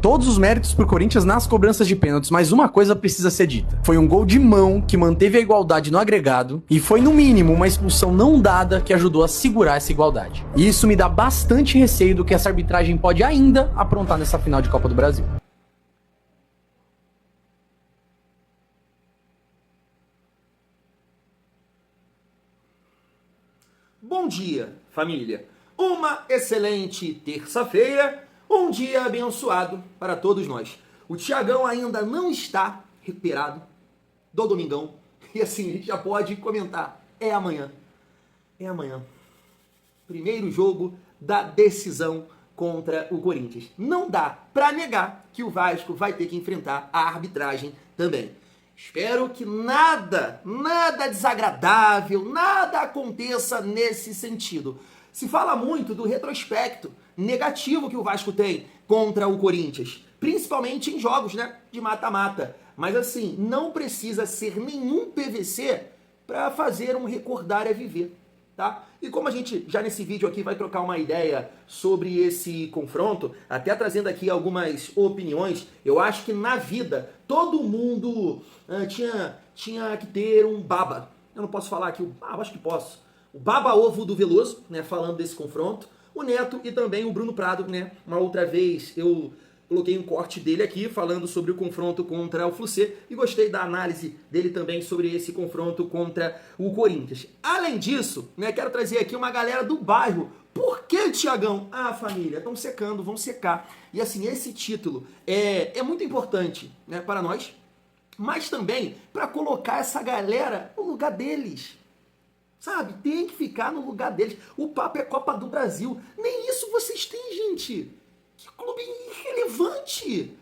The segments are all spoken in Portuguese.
Todos os méritos pro Corinthians nas cobranças de pênaltis, mas uma coisa precisa ser dita. Foi um gol de mão que manteve a igualdade no agregado e foi, no mínimo, uma expulsão não dada que ajudou a segurar essa igualdade. E isso me dá bastante receio do que essa arbitragem pode ainda aprontar nessa final de Copa do Brasil. Bom dia, família. Uma excelente terça-feira, um dia abençoado para todos nós. O Thiagão ainda não está recuperado do domingão. E assim, a gente já pode comentar. É amanhã. É amanhã. Primeiro jogo da decisão contra o Corinthians. Não dá para negar que o Vasco vai ter que enfrentar a arbitragem também. Espero que nada desagradável, nada aconteça nesse sentido. Se fala muito do retrospecto negativo que o Vasco tem contra o Corinthians, principalmente em jogos, né, de mata-mata. Mas assim, não precisa ser nenhum PVC para fazer um recordar é viver, tá? E como a gente já nesse vídeo aqui vai trocar uma ideia sobre esse confronto, até trazendo aqui algumas opiniões, eu acho que na vida todo mundo tinha que ter um baba. Eu não posso falar aqui, acho que posso. O baba-ovo do Veloso, né, falando desse confronto, o Neto e também o Bruno Prado, né, uma outra vez eu coloquei um corte dele aqui falando sobre o confronto contra o Fluminense e gostei da análise dele também sobre esse confronto contra o Corinthians. Além disso, né, quero trazer aqui uma galera do bairro. Por que, Thiagão? Ah, família, estão secando, vão secar. E assim, esse título é muito importante, né, para nós, mas também para colocar essa galera no lugar deles. Sabe? Tem que ficar no lugar deles. O papo é Copa do Brasil. Nem isso vocês têm, gente. Que clube irrelevante.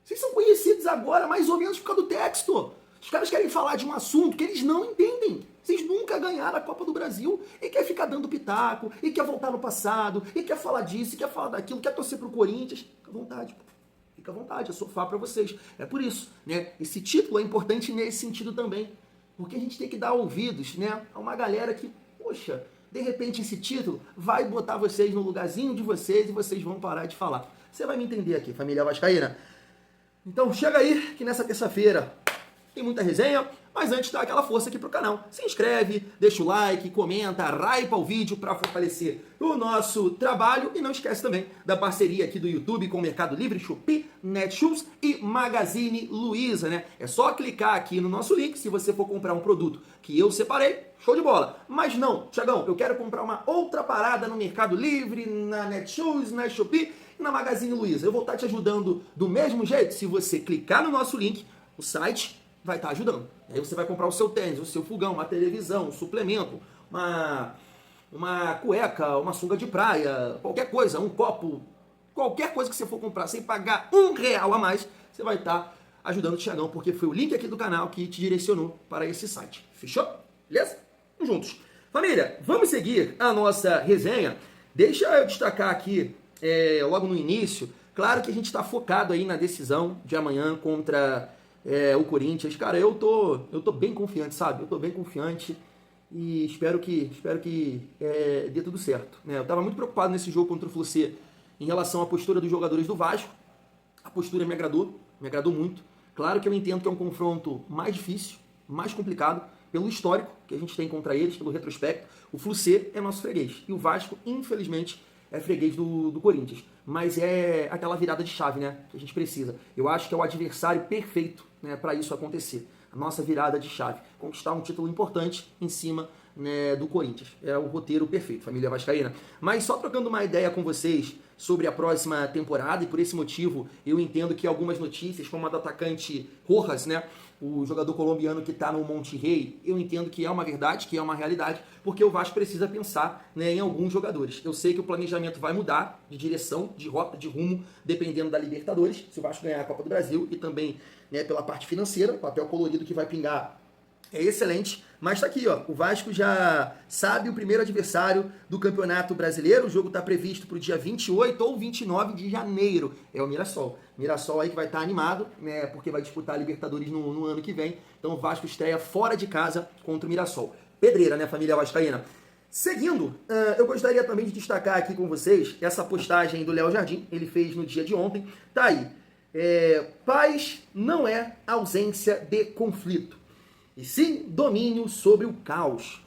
Vocês são conhecidos agora mais ou menos por causa do texto. Os caras querem falar de um assunto que eles não entendem. Vocês nunca ganharam a Copa do Brasil e quer ficar dando pitaco, e quer voltar no passado, e quer falar disso, e quer falar daquilo, quer torcer pro Corinthians. Fica à vontade, pô. Fica à vontade, é sofá pra vocês. É por isso, né? Esse título é importante nesse sentido também. Porque a gente tem que dar ouvidos, né, a uma galera que, poxa, de repente esse título vai botar vocês no lugarzinho de vocês e vocês vão parar de falar. Você vai me entender aqui, família vascaína. Então chega aí que nessa terça-feira tem muita resenha, mas antes dá aquela força aqui pro canal. Se inscreve, deixa o like, comenta, hypa o vídeo para fortalecer o nosso trabalho. E não esquece também da parceria aqui do YouTube com o Mercado Livre, Shopee, Netshoes e Magazine Luiza, né? É só clicar aqui no nosso link se você for comprar um produto que eu separei, show de bola. Mas não, Thiagão, eu quero comprar uma outra parada no Mercado Livre, na Netshoes, na Shopee e na Magazine Luiza. Eu vou estar te ajudando do mesmo jeito se você clicar no nosso link, o site vai estar ajudando. Aí você vai comprar o seu tênis, o seu fogão, uma televisão, um suplemento, uma cueca, uma sunga de praia, qualquer coisa, um copo, qualquer coisa que você for comprar sem pagar R$1 a mais, você vai estar ajudando o Thiagão, porque foi o link aqui do canal que te direcionou para esse site. Fechou? Beleza? Vamos juntos. Família, vamos seguir a nossa resenha. Deixa eu destacar aqui, logo no início, claro que a gente está focado aí na decisão de amanhã contra o Corinthians. Cara, eu tô bem confiante, sabe? Eu tô bem confiante e espero que dê tudo certo, né? Eu tava muito preocupado nesse jogo contra o Fluminense em relação à postura dos jogadores do Vasco. A postura me agradou muito. Claro que eu entendo que é um confronto mais difícil, mais complicado, pelo histórico que a gente tem contra eles, pelo retrospecto. O Fluminense é nosso freguês e o Vasco, infelizmente, é freguês do Corinthians. Mas é aquela virada de chave, né, que a gente precisa. Eu acho que é o adversário perfeito, né, para isso acontecer. A nossa virada de chave. Conquistar um título importante em cima, né, do Corinthians. É o roteiro perfeito, família vascaína. Mas só trocando uma ideia com vocês sobre a próxima temporada, e por esse motivo eu entendo que algumas notícias, como a do atacante Rojas, né, o jogador colombiano que está no Monterrey, eu entendo que é uma verdade, que é uma realidade, porque o Vasco precisa pensar, né, em alguns jogadores. Eu sei que o planejamento vai mudar de direção, de rota, de rumo, dependendo da Libertadores, se o Vasco ganhar a Copa do Brasil, e também, né, pela parte financeira, o papel colorido que vai pingar é excelente, mas tá aqui, ó, o Vasco já sabe o primeiro adversário do Campeonato Brasileiro, o jogo tá previsto pro dia 28 ou 29 de janeiro, é o Mirassol. Mirassol aí que vai estar animado, né, porque vai disputar a Libertadores no ano que vem, então o Vasco estreia fora de casa contra o Mirassol. Pedreira, né, família vascaína? Seguindo, eu gostaria também de destacar aqui com vocês essa postagem do Léo Jardim, ele fez no dia de ontem, tá aí. Paz não é ausência de conflito, e sim domínio sobre o caos.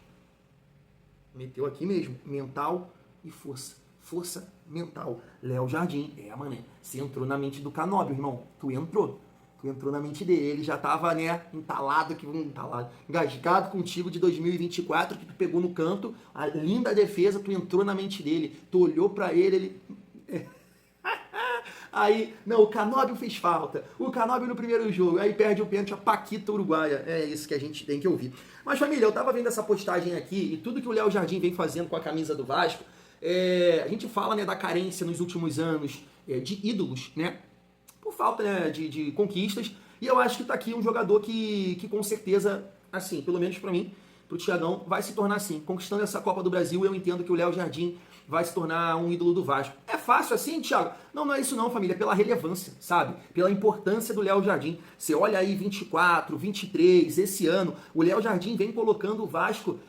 Meteu aqui mesmo, mental e força. Força mental. Léo Jardim, mané, você entrou na mente do Canóbio, irmão, tu entrou na mente dele, ele já tava, né, engasgado contigo de 2024, que tu pegou no canto, a linda defesa, tu entrou na mente dele, tu olhou pra ele, aí, não, o Canóbio fez falta, o Canóbio no primeiro jogo, aí perde o pênalti, a Paquita uruguaia, é isso que a gente tem que ouvir. Mas família, eu tava vendo essa postagem aqui, e tudo que o Léo Jardim vem fazendo com a camisa do Vasco, a gente fala, né, da carência nos últimos anos de ídolos, né, por falta, né, de conquistas, e eu acho que tá aqui um jogador que com certeza, assim, pelo menos pra mim, pro Thiagão, vai se tornar assim, conquistando essa Copa do Brasil, eu entendo que o Léo Jardim vai se tornar um ídolo do Vasco. É fácil assim, Thiago? Não é isso não, família, é pela relevância, sabe? Pela importância do Léo Jardim. Você olha aí 24, 23, esse ano, o Léo Jardim vem colocando o Vasco,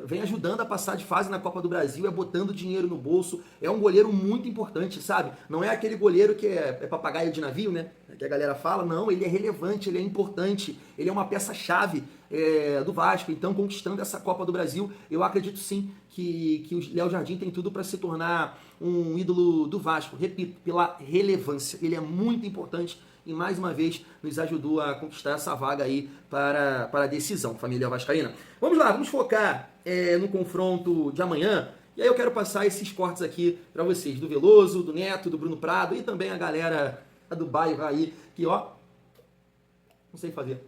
vem ajudando a passar de fase na Copa do Brasil, botando dinheiro no bolso, é um goleiro muito importante, sabe? Não é aquele goleiro que é papagaio de navio, né? Que a galera fala, não, ele é relevante, ele é importante, ele é uma peça-chave do Vasco, então conquistando essa Copa do Brasil, eu acredito sim que o Léo Jardim tem tudo para se tornar um ídolo do Vasco, repito, pela relevância, ele é muito importante e mais uma vez nos ajudou a conquistar essa vaga aí para a decisão, família vascaína. Vamos lá, vamos focar no confronto de amanhã, e aí eu quero passar esses cortes aqui para vocês, do Veloso, do Neto, do Bruno Prado e também a galera do bairro aí, que ó, não sei fazer,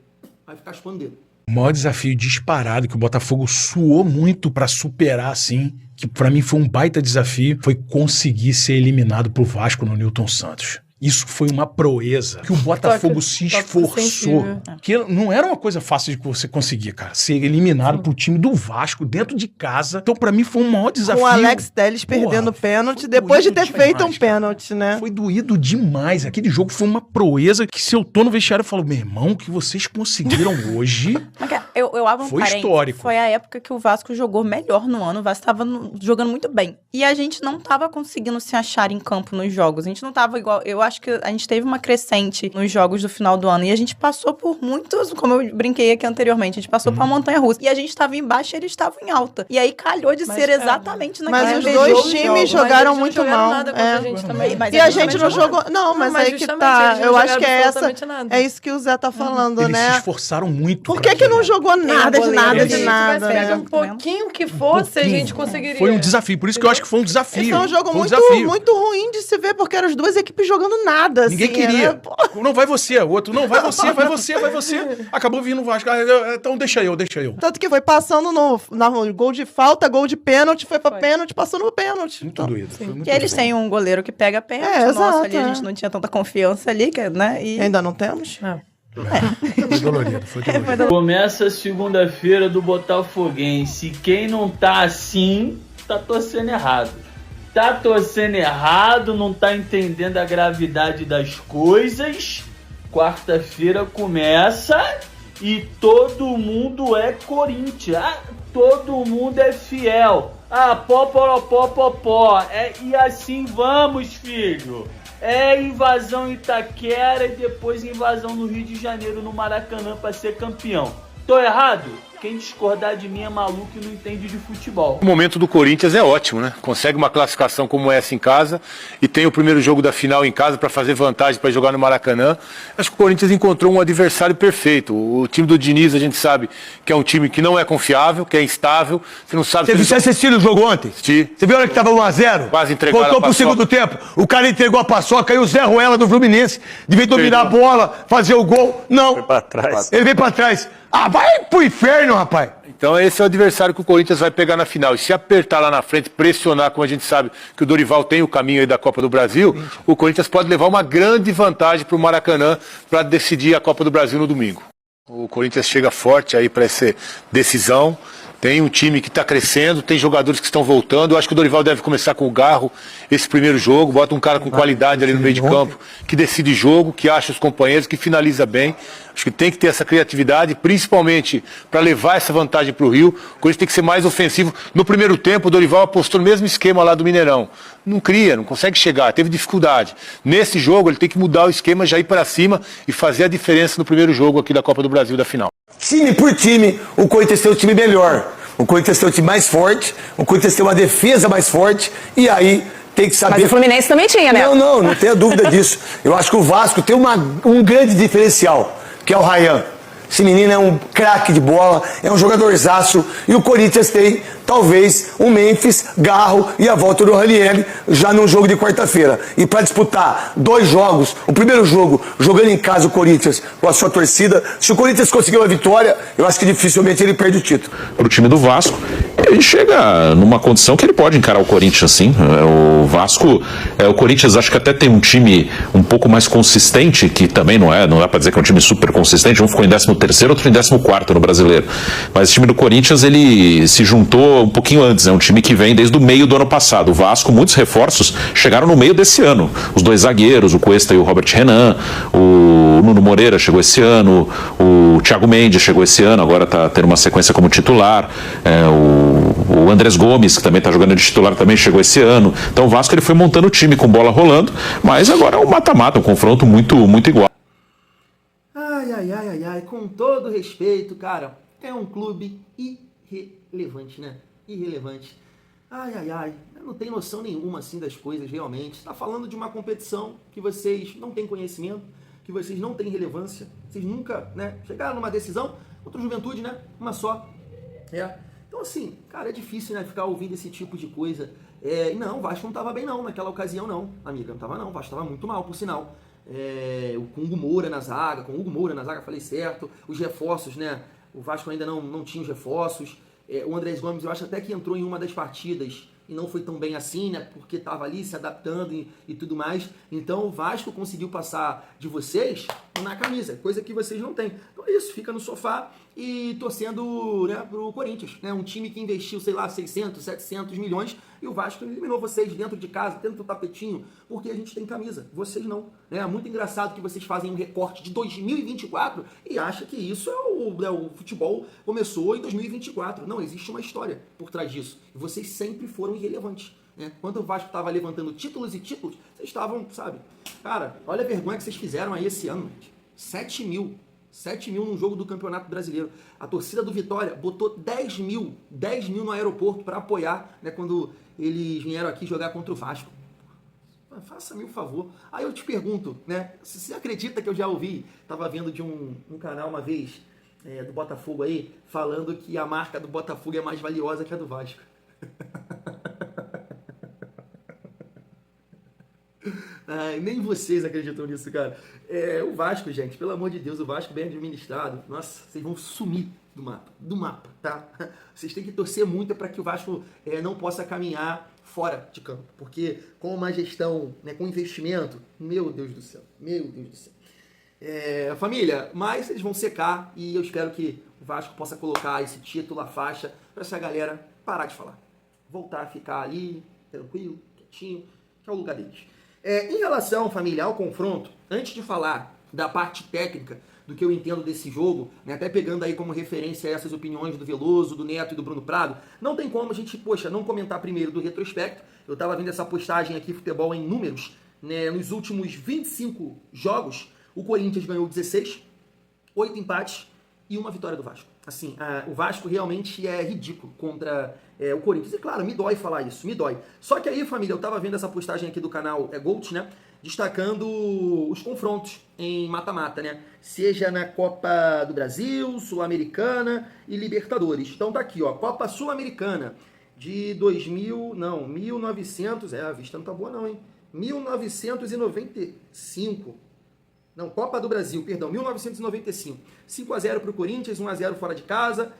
vai ficar chupando dedo. O maior desafio disparado que o Botafogo suou muito pra superar, assim, que pra mim foi um baita desafio, foi conseguir ser eliminado pro Vasco no Newton Santos. Isso foi uma proeza que o Botafogo se esforçou. Que não era uma coisa fácil de você conseguir, cara. Ser eliminado pro time do Vasco dentro de casa. Então, pra mim, foi um maior desafio. Com o Alex Telles perdendo pênalti, depois de ter feito um pênalti, né? Foi doído demais. Aquele jogo foi uma proeza que se eu tô no vestiário, eu falo, meu irmão, o que vocês conseguiram hoje eu abro um foi parênteses. histórico. Foi a época que o Vasco jogou melhor no ano. O Vasco tava jogando muito bem. E a gente não tava conseguindo se achar em campo nos jogos. A gente não tava igual... Eu acho que a gente teve uma crescente nos jogos do final do ano. E a gente passou por muitos... Como eu brinquei aqui anteriormente, a gente passou por uma montanha-russa. E a gente tava embaixo e eles estavam em alta. E aí calhou de ser exatamente naquele Mas os dois times jogaram muito mal. E a gente não jogou... Não, mas aí que tá. Eu acho que é isso que o Zé tá falando, Eles né? se esforçaram muito. Por que não jogou nada de nada de nada? Pega um pouquinho que fosse, a gente conseguiria. Foi um desafio, por isso que eu acho que foi um desafio. Foi um jogo muito ruim de se ver, porque eram as duas equipes jogando nada. Ninguém assim, queria. Né? Não vai você, o outro, não, vai você. Acabou vindo o Vasco. Então deixa eu. Tanto que foi passando no gol de falta, gol de pênalti, foi pra pênalti, passou no pênalti. Muito doido. Foi muito que eles têm um goleiro que pega pênalti. Nossa, ali a gente não tinha tanta confiança ali, né? E ainda não temos? Foi dolorido. Começa a segunda-feira do Botafoguense. Quem não tá assim, tá torcendo errado. Tá torcendo errado, não tá entendendo a gravidade das coisas. Quarta-feira começa e todo mundo é Corinthians. Todo mundo é fiel. Pó. E assim vamos, filho. Invasão em Itaquera e depois invasão no Rio de Janeiro, no Maracanã, pra ser campeão. Tô errado? Quem discordar de mim é maluco e não entende de futebol. O momento do Corinthians é ótimo, né? Consegue uma classificação como essa em casa e tem o primeiro jogo da final em casa para fazer vantagem para jogar no Maracanã. Acho que o Corinthians encontrou um adversário perfeito. O time do Diniz, a gente sabe que é um time que não é confiável, que é instável. Você não sabe... Você assistiu o jogo ontem? Assisti. Você viu a hora que tava 1-0? Quase entregaram. Voltou pro segundo tempo. O cara entregou a paçoca e o Zé Ruela do Fluminense devia dominar a bola, fazer o gol. Não. Foi pra trás. Ele veio pra trás. Vai pro inferno, rapaz. Então esse é o adversário que o Corinthians vai pegar na final. E se apertar lá na frente, pressionar, como a gente sabe que o Dorival tem o caminho aí da Copa do Brasil, o Corinthians pode levar uma grande vantagem para o Maracanã para decidir a Copa do Brasil no domingo. O Corinthians chega forte aí para essa decisão. Tem um time que está crescendo, tem jogadores que estão voltando. Eu acho que o Dorival deve começar com o Garro esse primeiro jogo. Bota um cara com qualidade ali no meio de campo, que decide jogo, que acha os companheiros, que finaliza bem. Acho que tem que ter essa criatividade, principalmente para levar essa vantagem para o Rio. O Corinthians tem que ser mais ofensivo. No primeiro tempo, o Dorival apostou no mesmo esquema lá do Mineirão. Não cria, não consegue chegar, teve dificuldade. Nesse jogo, ele tem que mudar o esquema, já ir para cima e fazer a diferença no primeiro jogo aqui da Copa do Brasil, da final. Time por time, o Corinthians tem um time melhor. O Corinthians tem um time mais forte, o Corinthians tem uma defesa mais forte, e aí tem que saber... Mas o Fluminense também tinha, né? Não tenha dúvida disso. Eu acho que o Vasco tem um grande diferencial, que é o Ryan. Esse menino é um craque de bola, é um jogadorzaço, e o Corinthians tem, talvez, o Memphis, Garro e a volta do Ranieri já no jogo de quarta-feira. E para disputar 2 jogos, o primeiro jogo, jogando em casa o Corinthians com a sua torcida, se o Corinthians conseguir uma vitória, eu acho que dificilmente ele perde o título. Para o time do Vasco, ele chega numa condição que ele pode encarar o Corinthians, sim. O Vasco, o Corinthians acho que até tem um time um pouco mais consistente, que também não é para dizer que é um time super consistente, um ficou em 13º, outro em 14º no Brasileiro. Mas o time do Corinthians, ele se juntou um pouquinho antes, é um time que vem desde o meio do ano passado. O Vasco, muitos reforços chegaram no meio desse ano. Os 2 zagueiros, o Cuesta e o Robert Renan, o Nuno Moreira chegou esse ano, o Thiago Mendes chegou esse ano, agora está tendo uma sequência como titular, o Andrés Gomes, que também está jogando de titular, também chegou esse ano. Então o Vasco ele foi montando o time com bola rolando, mas agora é um mata-mata, um confronto muito, muito igual. Ai, com todo respeito, cara, é um clube irrelevante, né? Irrelevante. Ai, não tem noção nenhuma, assim, das coisas, realmente. Você tá falando de uma competição que vocês não têm conhecimento, que vocês não têm relevância, vocês nunca, né, chegaram numa decisão, contra o Juventude, né, uma só. Então, assim, cara, é difícil, né, ficar ouvindo esse tipo de coisa. E não, o Vasco não tava bem não, naquela ocasião não, amiga, não tava não, o Vasco tava muito mal, por sinal. Com o Hugo Moura na zaga, falei certo, os reforços, né, o Vasco ainda não tinha os reforços, o Andrés Gomes eu acho até que entrou em uma das partidas e não foi tão bem assim, né, porque estava ali se adaptando e tudo mais, então o Vasco conseguiu passar de vocês na camisa, coisa que vocês não têm. Então é isso, fica no sofá e torcendo, né, pro Corinthians, né, um time que investiu, sei lá, 600, 700 milhões e o Vasco eliminou vocês dentro de casa, dentro do tapetinho, porque a gente tem camisa, vocês não. É muito engraçado que vocês fazem um recorte de 2024 e acham que isso o futebol começou em 2024. Não, existe uma história por trás disso. E vocês sempre foram irrelevantes. Né? Quando o Vasco estava levantando títulos e títulos, vocês estavam, sabe? Cara, olha a vergonha que vocês fizeram aí esse ano, gente. 7 mil num jogo do Campeonato Brasileiro. A torcida do Vitória botou 10 mil no aeroporto para apoiar, né, quando eles vieram aqui jogar contra o Vasco. Faça-me um favor. Aí eu te pergunto, né, se você acredita que eu já ouvi, estava vendo de um canal uma vez, do Botafogo aí, falando que a marca do Botafogo é mais valiosa que a do Vasco. Nem vocês acreditam nisso, cara. O Vasco, gente, pelo amor de Deus, o Vasco bem administrado, nossa, vocês vão sumir do mapa, tá? Vocês têm que torcer muito para que o Vasco não possa caminhar fora de campo, porque com uma gestão, né, com investimento, meu Deus do céu. Família, mas eles vão secar e eu espero que o Vasco possa colocar esse título, a faixa, para essa galera parar de falar. Voltar a ficar ali, tranquilo, quietinho, que é o lugar deles. Em relação, família, ao confronto, antes de falar da parte técnica, do que eu entendo desse jogo, né, até pegando aí como referência essas opiniões do Veloso, do Neto e do Bruno Prado, não tem como a gente, não comentar primeiro do retrospecto. Eu tava vendo essa postagem aqui, Futebol em Números, né, nos últimos 25 jogos, o Corinthians ganhou 16, 8 empates e uma vitória do Vasco. Assim, o Vasco realmente é ridículo contra o Corinthians. E claro, me dói falar isso, me dói. Só que aí, família, eu tava vendo essa postagem aqui do canal Gold, né? Destacando os confrontos em mata-mata, né? Seja na Copa do Brasil, Sul-Americana e Libertadores. Então tá aqui, ó, Copa Sul-Americana de 1900... a vista não tá boa não, hein? 1995... Não, Copa do Brasil, perdão, 1995. 5-0 para o Corinthians, 1-0 fora de casa.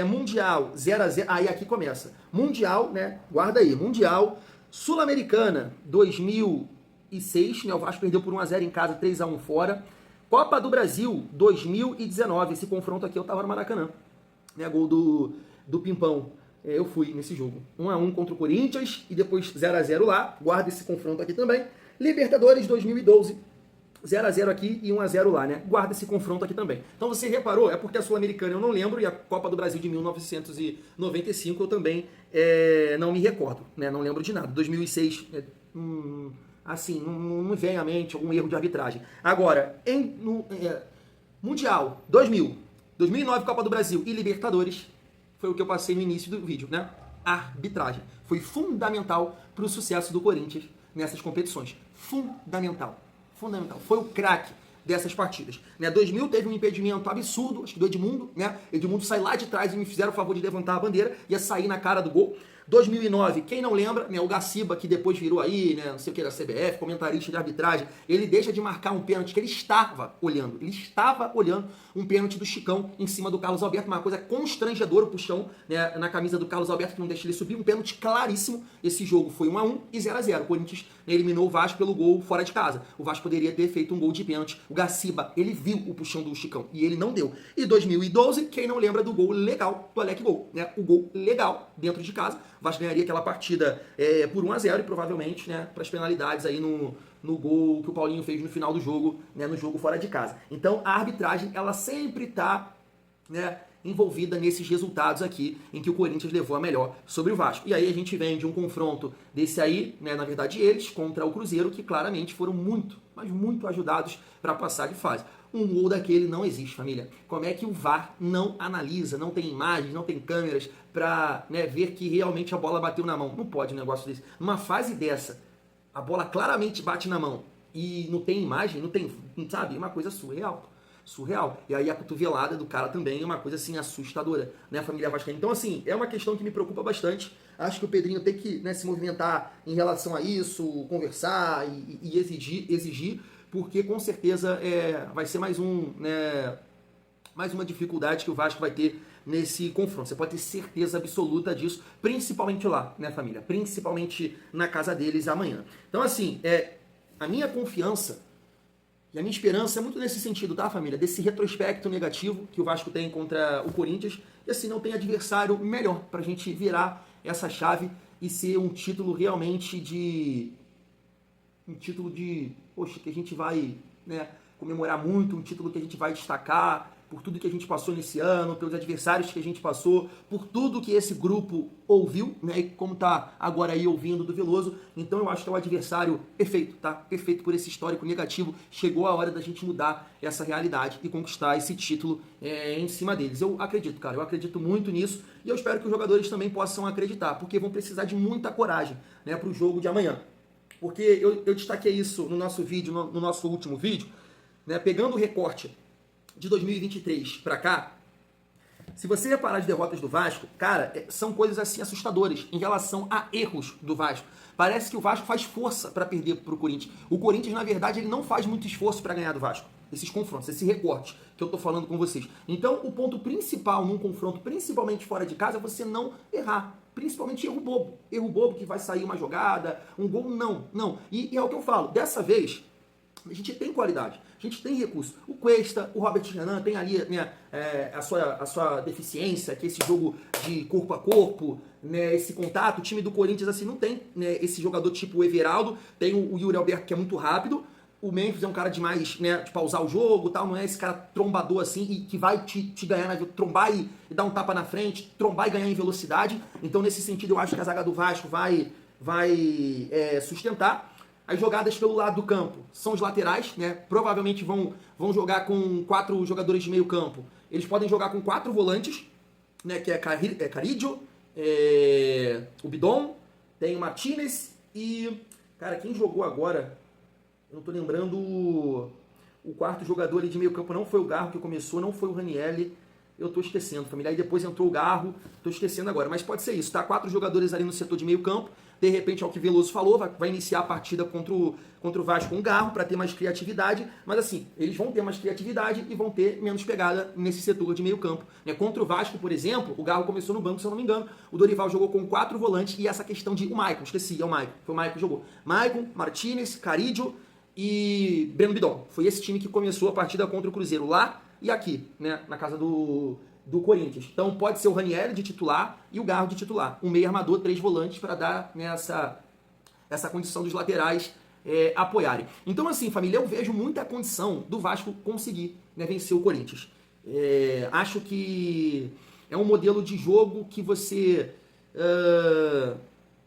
Mundial, 0-0. Aí aqui começa. Mundial, né? Guarda aí. Mundial, Sul-Americana, 2006. Né? O Vasco perdeu por 1-0 em casa, 3-1 fora. Copa do Brasil, 2019. Esse confronto aqui eu tava no Maracanã. Né? Gol do Pimpão. Eu fui nesse jogo. 1-1 contra o Corinthians e depois 0-0 lá. Guarda esse confronto aqui também. Libertadores, 2012. 0x0 aqui e 1x0 lá, né? Guarda esse confronto aqui também. Então você reparou, é porque a Sul-Americana eu não lembro e a Copa do Brasil de 1995 eu também não me recordo, né? Não lembro de nada. 2006, assim, não me vem à mente algum erro de arbitragem. Agora, Mundial 2009 Copa do Brasil e Libertadores, foi o que eu passei no início do vídeo, né? A arbitragem foi fundamental para o sucesso do Corinthians nessas competições. Fundamental. Foi o craque dessas partidas. Né? 2000 teve um impedimento absurdo, acho que do Edmundo, né? Edmundo sai lá de trás e me fizeram o favor de levantar a bandeira, ia sair na cara do gol. 2009, quem não lembra, né, o Gaciba, que depois virou aí, né, não sei o que, da CBF, comentarista de arbitragem, ele deixa de marcar um pênalti que ele estava olhando um pênalti do Chicão em cima do Carlos Alberto, uma coisa constrangedora, o puxão, né, na camisa do Carlos Alberto, que não deixa ele subir, um pênalti claríssimo. Esse jogo foi 1x1 e 0x0. O Corinthians, né, eliminou o Vasco pelo gol fora de casa. O Vasco poderia ter feito um gol de pênalti. O Gaciba, ele viu o puxão do Chicão e ele não deu. E 2012, quem não lembra do gol legal do Alec Gol, né, o gol legal dentro de casa. O Vasco ganharia aquela partida por 1x0 e provavelmente, né, para as penalidades aí no gol que o Paulinho fez no final do jogo, né, no jogo fora de casa. Então a arbitragem, ela sempre está, né, envolvida nesses resultados aqui, em que o Corinthians levou a melhor sobre o Vasco. E aí a gente vem de um confronto desse aí, né, na verdade eles, contra o Cruzeiro, que claramente foram muito, mas muito ajudados para passar de fase. Um gol daquele não existe, família. Como é que o VAR não analisa, não tem imagens, não tem câmeras para, né, ver que realmente a bola bateu na mão? Não pode um negócio desse. Numa fase dessa, a bola claramente bate na mão e não tem imagem, não tem, sabe? É uma coisa surreal. E aí a cotovelada do cara também é uma coisa assim assustadora, né, família vascaína? Então assim, é uma questão que me preocupa bastante. Acho que o Pedrinho tem que, né, se movimentar em relação a isso, conversar e exigir, porque com certeza vai ser mais uma dificuldade que o Vasco vai ter nesse confronto. Você pode ter certeza absoluta disso, principalmente lá, né, família? Principalmente na casa deles amanhã. Então assim, a minha confiança e a minha esperança é muito nesse sentido, tá, família? Desse retrospecto negativo que o Vasco tem contra o Corinthians. E assim, não tem adversário melhor pra gente virar essa chave e ser um título realmente poxa, que a gente vai, né, comemorar muito, um título que a gente vai destacar por tudo que a gente passou nesse ano, pelos adversários que a gente passou, por tudo que esse grupo ouviu, né, e como tá agora aí ouvindo do Veloso. Então eu acho que é o adversário perfeito, tá? Perfeito por esse histórico negativo. Chegou a hora da gente mudar essa realidade e conquistar esse título em cima deles. Eu acredito, cara, eu acredito muito nisso e eu espero que os jogadores também possam acreditar, porque vão precisar de muita coragem, né, pro jogo de amanhã. Porque eu destaquei isso no nosso vídeo, no nosso último vídeo, né, pegando o recorte de 2023 para cá. Se você reparar as derrotas do Vasco, cara, são coisas assim assustadoras em relação a erros do Vasco. Parece que o Vasco faz força para perder pro Corinthians. O Corinthians, na verdade, ele não faz muito esforço para ganhar do Vasco. Esses confrontos, esse recorte que eu tô falando com vocês. Então, o ponto principal num confronto, principalmente fora de casa, é você não errar. Principalmente erro bobo. Erro bobo que vai sair uma jogada, um gol, não. E é o que eu falo, dessa vez, a gente tem qualidade, a gente tem recurso. O Cuesta, o Robert Renan tem ali, né, a sua deficiência, que é esse jogo de corpo a corpo, né, esse contato. O time do Corinthians assim não tem, né, esse jogador tipo o Everaldo, tem o Yuri Alberto que é muito rápido. O Memphis é um cara demais, né, de pausar o jogo, tal, não é esse cara trombador assim e que vai te ganhar, trombar e dar um tapa na frente, trombar e ganhar em velocidade. Então nesse sentido eu acho que a zaga do Vasco vai sustentar. As jogadas pelo lado do campo são os laterais, né? Provavelmente vão jogar com 4 jogadores de meio campo. Eles podem jogar com 4 volantes, né? Que é Caridio, o Bidon, tem o Martinez e... Cara, quem jogou agora... Eu não tô lembrando... O quarto jogador ali de meio campo não foi o Garro que começou, não foi o Ranielli. Eu tô esquecendo, família. Aí depois entrou o Garro, tô esquecendo agora. Mas pode ser isso, tá? 4 jogadores ali no setor de meio campo. De repente, é o que Veloso falou, vai iniciar a partida contra o Vasco com o Garro para ter mais criatividade. Mas assim, eles vão ter mais criatividade e vão ter menos pegada nesse setor de meio campo. Né? Contra o Vasco, por exemplo, o Garro começou no banco, se eu não me engano. O Dorival jogou com 4 volantes e essa questão de... O Maicon, esqueci, é o Maicon. Foi o Maicon que jogou. Maicon, Martinez, Caridio e Breno Bidon. Foi esse time que começou a partida contra o Cruzeiro lá e aqui, né? Na casa do Corinthians. Então pode ser o Ranieri de titular e o Garro de titular. Um meio armador, 3 volantes para dar, né, essa condição dos laterais apoiarem. Então, assim, família, eu vejo muita condição do Vasco conseguir, né, vencer o Corinthians. Acho que é um modelo de jogo que você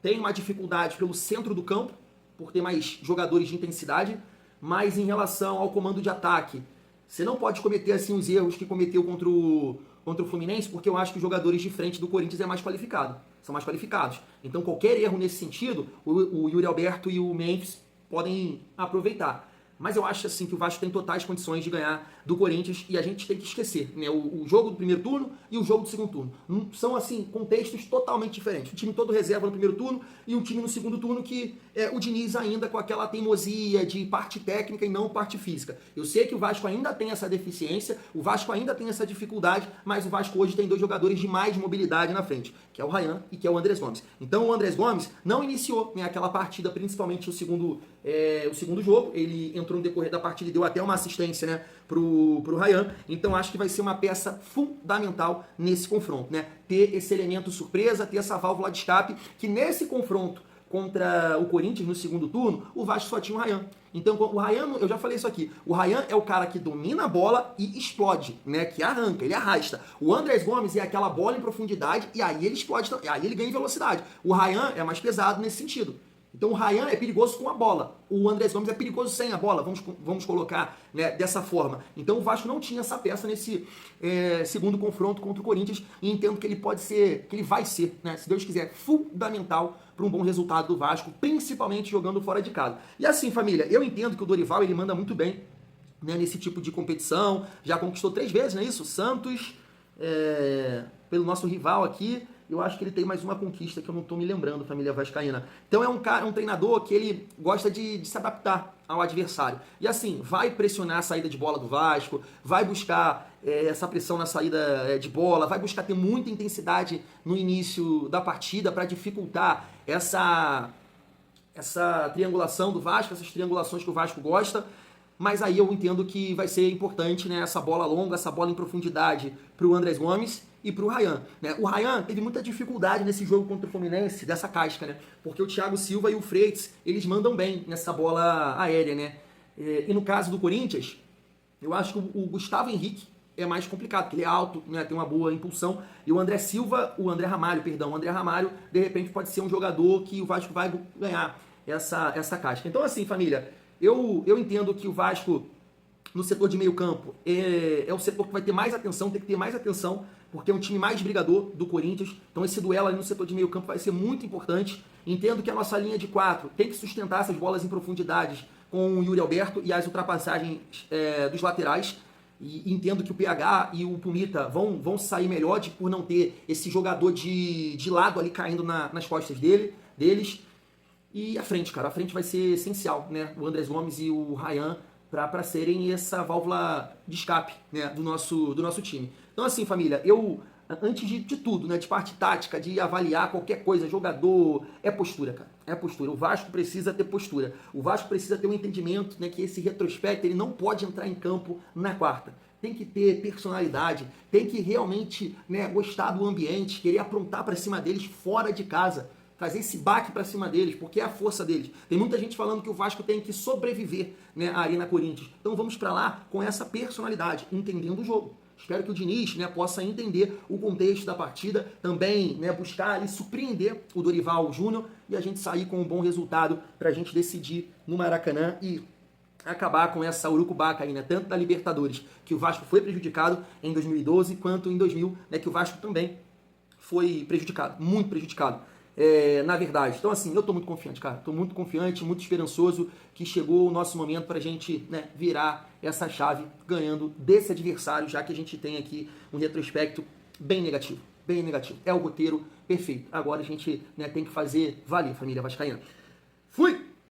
tem uma dificuldade pelo centro do campo, por ter mais jogadores de intensidade, mas em relação ao comando de ataque, você não pode cometer assim os erros que cometeu contra o Fluminense, porque eu acho que os jogadores de frente do Corinthians são mais qualificados. Então qualquer erro nesse sentido, o Yuri Alberto e o Memphis podem aproveitar. Mas eu acho assim que o Vasco tem totais condições de ganhar do Corinthians e a gente tem que esquecer, né? O jogo do primeiro turno e o jogo do segundo turno. São, assim, contextos totalmente diferentes. O time todo reserva no primeiro turno e um time no segundo turno que o Diniz ainda com aquela teimosia de parte técnica e não parte física. Eu sei que o Vasco ainda tem essa deficiência, o Vasco ainda tem essa dificuldade, mas o Vasco hoje tem 2 jogadores de mais mobilidade na frente, que é o Ryan e que é o Andrés Gomes. Então o Andrés Gomes não iniciou, né, aquela partida, principalmente o segundo jogo. Ele entrou no decorrer da partida e deu até uma assistência, né, pro Ryan. Então acho que vai ser uma peça fundamental nesse confronto, né? Ter esse elemento surpresa, ter essa válvula de escape, que nesse confronto contra o Corinthians no segundo turno, o Vasco só tinha o Ryan. Então o Ryan, eu já falei isso aqui, o Ryan é o cara que domina a bola e explode, né? Que arranca, ele arrasta. O Andrés Gomes é aquela bola em profundidade e aí ele explode, aí ele ganha em velocidade. O Ryan é mais pesado nesse sentido. Então o Ryan é perigoso com a bola, o Andrés Gomes é perigoso sem a bola, vamos colocar, né, dessa forma. Então o Vasco não tinha essa peça nesse segundo confronto contra o Corinthians e entendo que ele vai ser, né, se Deus quiser, fundamental para um bom resultado do Vasco, principalmente jogando fora de casa. E assim, família, eu entendo que o Dorival ele manda muito bem, né, nesse tipo de competição, já conquistou 3 vezes, não é isso? Santos, pelo nosso rival aqui. Eu acho que ele tem mais uma conquista que eu não estou me lembrando, família vascaína. Então é um treinador que ele gosta de se adaptar ao adversário. E assim, vai pressionar a saída de bola do Vasco, vai buscar essa pressão na saída de bola, vai buscar ter muita intensidade no início da partida para dificultar essa triangulação do Vasco, essas triangulações que o Vasco gosta. Mas aí eu entendo que vai ser importante, né, essa bola longa, essa bola em profundidade para o Andrés Gomes e para o Ryan. Né? O Ryan teve muita dificuldade nesse jogo contra o Fluminense, dessa casca, né? Porque o Thiago Silva e o Freitas, eles mandam bem nessa bola aérea, né? E no caso do Corinthians, eu acho que o Gustavo Henrique é mais complicado, porque ele é alto, né, tem uma boa impulsão, e o André Ramalho, de repente pode ser um jogador que o Vasco vai ganhar essa casca. Então assim, família, eu entendo que o Vasco, no setor de meio campo, é o setor que vai ter mais atenção, tem que ter mais atenção, porque é um time mais brigador do Corinthians. Então esse duelo ali no setor de meio campo vai ser muito importante. Entendo que a nossa linha de 4 tem que sustentar essas bolas em profundidades com o Yuri Alberto e as ultrapassagens dos laterais. E entendo que o PH e o Pumita vão sair melhor por não ter esse jogador de lado ali caindo nas costas deles. E a frente, cara, a frente vai ser essencial, né? O Andrés Gomes e o Ryan para serem essa válvula de escape, né, do nosso time. Então assim, família, eu, antes de tudo, né, de parte tática, de avaliar qualquer coisa, jogador, é postura, cara, é postura. O Vasco precisa ter postura. O Vasco precisa ter um entendimento, né, que esse retrospecto, ele não pode entrar em campo na quarta. Tem que ter personalidade, tem que realmente, né, gostar do ambiente, querer aprontar para cima deles fora de casa. Trazer esse baque para cima deles, porque é a força deles. Tem muita gente falando que o Vasco tem que sobreviver, né, à Arena Corinthians. Então vamos para lá com essa personalidade, entendendo o jogo. Espero que o Diniz, né, possa entender o contexto da partida, também, né, buscar e surpreender o Dorival Júnior e a gente sair com um bom resultado para a gente decidir no Maracanã e acabar com essa urucubaca aí, né, tanto da Libertadores, que o Vasco foi prejudicado em 2012, quanto em 2000, né, que o Vasco também foi prejudicado, muito prejudicado. Na verdade. Então assim, eu tô muito confiante, cara. Tô muito confiante, muito esperançoso que chegou o nosso momento pra gente, né, virar essa chave ganhando desse adversário, já que a gente tem aqui um retrospecto bem negativo. Bem negativo. É o roteiro perfeito. Agora a gente, né, tem que fazer valer, família vascaína.